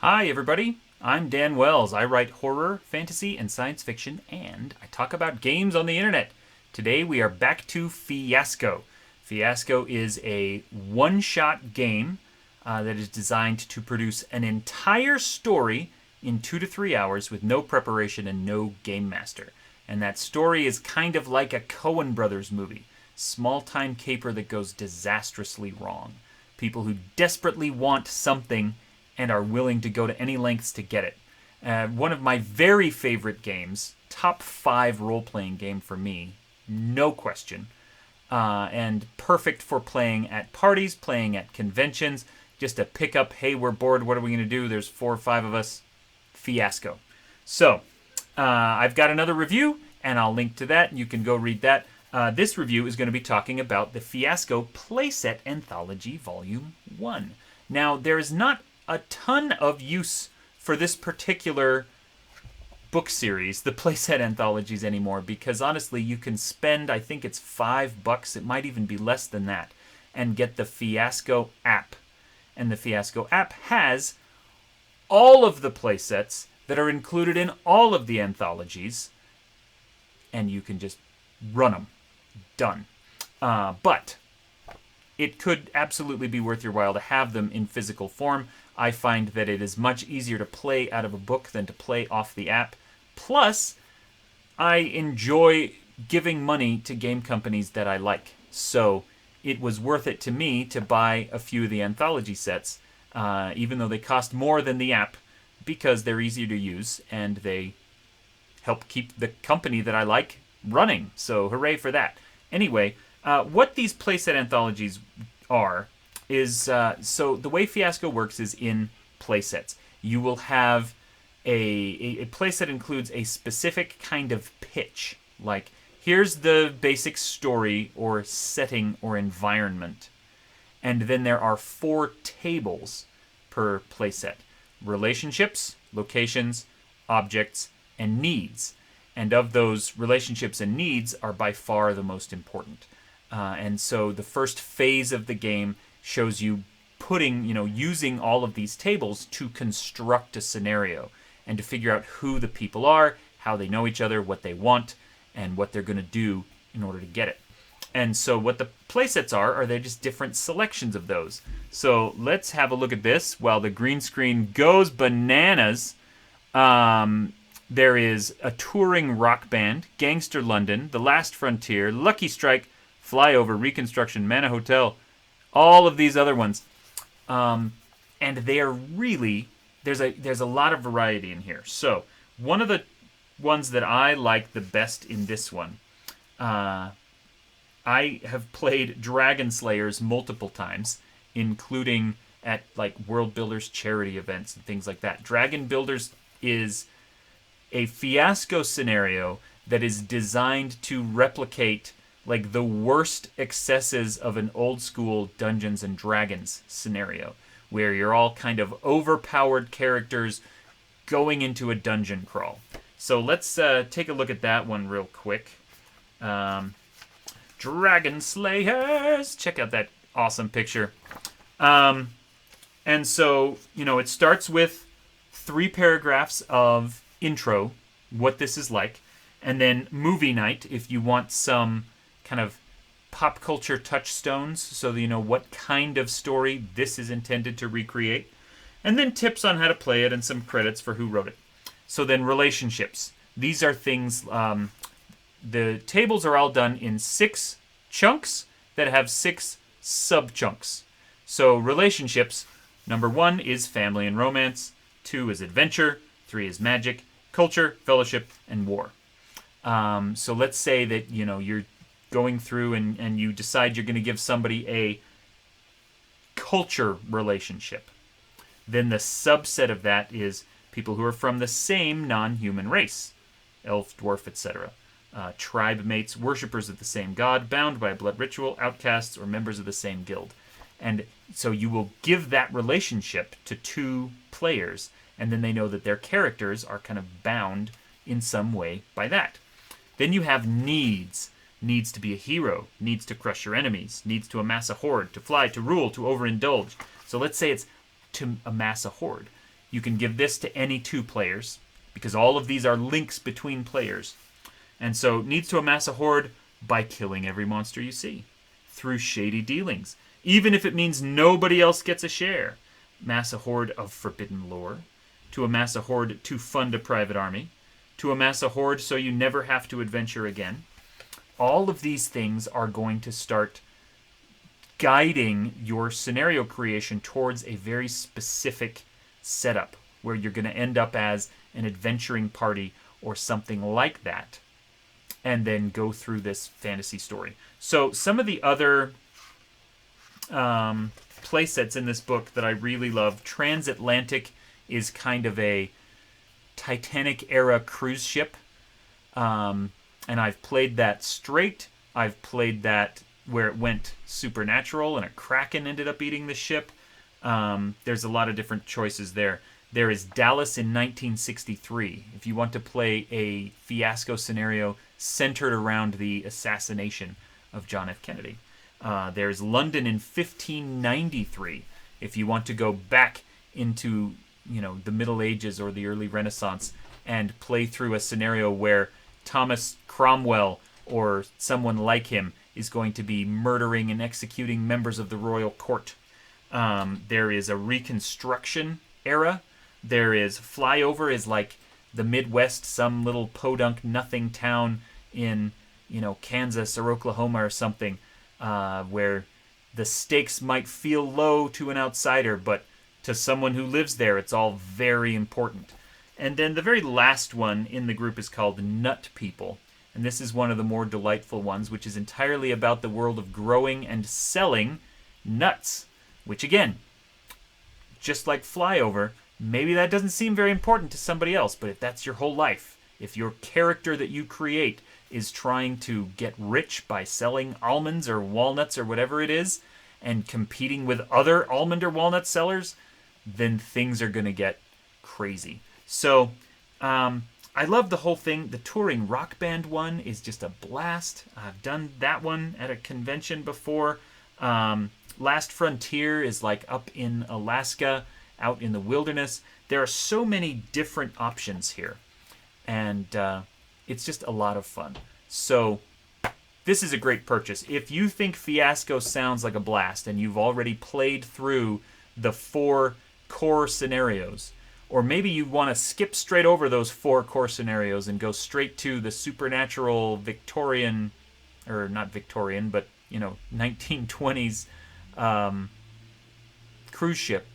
Hi, everybody. I'm Dan Wells. I write horror, fantasy, and science fiction, and I talk about games on the internet. Today we are back to Fiasco. Fiasco is a one shot game that is designed to produce an entire story in 2 to 3 hours with no preparation and no game master. And that story is kind of like a Coen Brothers movie, small time caper that goes disastrously wrong. People who desperately want something and are willing to go to any lengths to get it. One of my very favorite games, top 5 role playing game for me, no question. And perfect for playing at parties, playing at conventions, just a pick up, hey, we're bored, what are we going to do? There's 4 or 5 of us. Fiasco. So, I've got another review, and I'll link to that. You can go read that. This review is going to be talking about the Fiasco Playset Anthology Volume 1. Now, there is not a ton of use for this particular book series, the playset anthologies, anymore, because honestly, you can spend, I think it's $5, it might even be less than that, and get the Fiasco app. And the Fiasco app has all of the playsets that are included in all of the anthologies, and you can just run them. Done. But it could absolutely be worth your while to have them in physical form. I find that it is much easier to play out of a book than to play off the app. Plus, I enjoy giving money to game companies that I like. So it was worth it to me to buy a few of the anthology sets, even though they cost more than the app, because they're easier to use and they help keep the company that I like running. So hooray for that. Anyway, what these playset anthologies are is, so the way Fiasco works is in playsets. You will have a playset includes a specific kind of pitch. Like, here's the basic story or setting or environment. And then there are 4 tables per playset. Relationships, locations, objects, and needs. And of those, relationships and needs are by far the most important. And so the first phase of the game shows you using all of these tables to construct a scenario and to figure out who the people are, how they know each other, what they want, and what they're going to do in order to get it. And so what the playsets are they just different selections of those. So let's have a look at this while the green screen goes bananas. There is a touring rock band, Gangster London, The Last Frontier, Lucky Strike, Flyover, Reconstruction, Mana Hotel, all of these other ones. And they are really, there's a lot of variety in here. So one of the ones that I like the best in this one, I have played Dragon Slayers multiple times, including at like World Builders charity events and things like that. Dragon Builders is a Fiasco scenario that is designed to replicate like the worst excesses of an old school Dungeons and Dragons scenario, where you're all kind of overpowered characters going into a dungeon crawl. So let's take a look at that one real quick. Dragon Slayers! Check out that awesome picture. And so, it starts with 3 paragraphs of intro, what this is like, and then movie night, if you want some kind of pop culture touchstones, so that you know what kind of story this is intended to recreate, and then tips on how to play it and some credits for who wrote it. So then relationships. These are things, the tables are all done in 6 chunks that have 6 sub-chunks. So relationships, number 1 is family and romance, 2 is adventure, 3 is magic, culture, fellowship, and war. So let's say that, you're going through and you decide you're going to give somebody a culture relationship. Then the subset of that is people who are from the same non-human race, elf, dwarf, etc. Tribe mates, worshippers of the same god, bound by a blood ritual, outcasts, or members of the same guild. And so you will give that relationship to 2 players, and then they know that their characters are kind of bound in some way by that. Then you have needs. Needs to be a hero, needs to crush your enemies, needs to amass a horde, to fly, to rule, to overindulge. So let's say it's to amass a horde. You can give this to any 2 players, because all of these are links between players. And so needs to amass a horde by killing every monster you see, through shady dealings, even if it means nobody else gets a share. Amass a horde of forbidden lore, to amass a horde to fund a private army, to amass a horde so you never have to adventure again. All of these things are going to start guiding your scenario creation towards a very specific setup where you're going to end up as an adventuring party or something like that, and then go through this fantasy story. So some of the other playsets in this book that I really love, Transatlantic is kind of a Titanic-era cruise ship. And I've played that straight. I've played that where it went supernatural and a kraken ended up eating the ship. There's a lot of different choices there. There is Dallas in 1963, if you want to play a Fiasco scenario centered around the assassination of John F. Kennedy. There's London in 1593, if you want to go back into the Middle Ages or the early Renaissance and play through a scenario where Thomas Cromwell or someone like him is going to be murdering and executing members of the royal court. There is a Reconstruction era. There is Flyover is like the Midwest, some little podunk nothing town in Kansas or Oklahoma or something, where the stakes might feel low to an outsider, but to someone who lives there, it's all very important. And then the very last one in the group is called Nut People. And this is one of the more delightful ones, which is entirely about the world of growing and selling nuts. Which, again, just like Flyover, maybe that doesn't seem very important to somebody else, but if that's your whole life, if your character that you create is trying to get rich by selling almonds or walnuts or whatever it is, and competing with other almond or walnut sellers, then things are going to get crazy. So, I love the whole thing. The touring rock band one is just a blast. I've done that one at a convention before. Last Frontier is like up in Alaska, out in the wilderness. There are so many different options here. And it's just a lot of fun. So this is a great purchase. If you think Fiasco sounds like a blast and you've already played through the 4 core scenarios, or maybe you want to skip straight over those 4 core scenarios and go straight to the supernatural Victorian, or not Victorian, but 1920s cruise ship,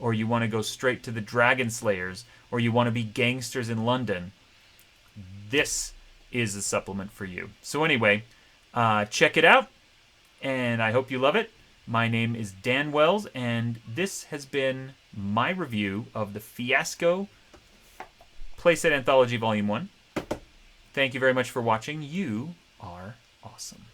or you want to go straight to the Dragon Slayers, or you want to be gangsters in London, this is a supplement for you. So anyway, check it out, and I hope you love it. My name is Dan Wells, and this has been my review of the Fiasco Playset Anthology Volume 1. Thank you very much for watching. You are awesome.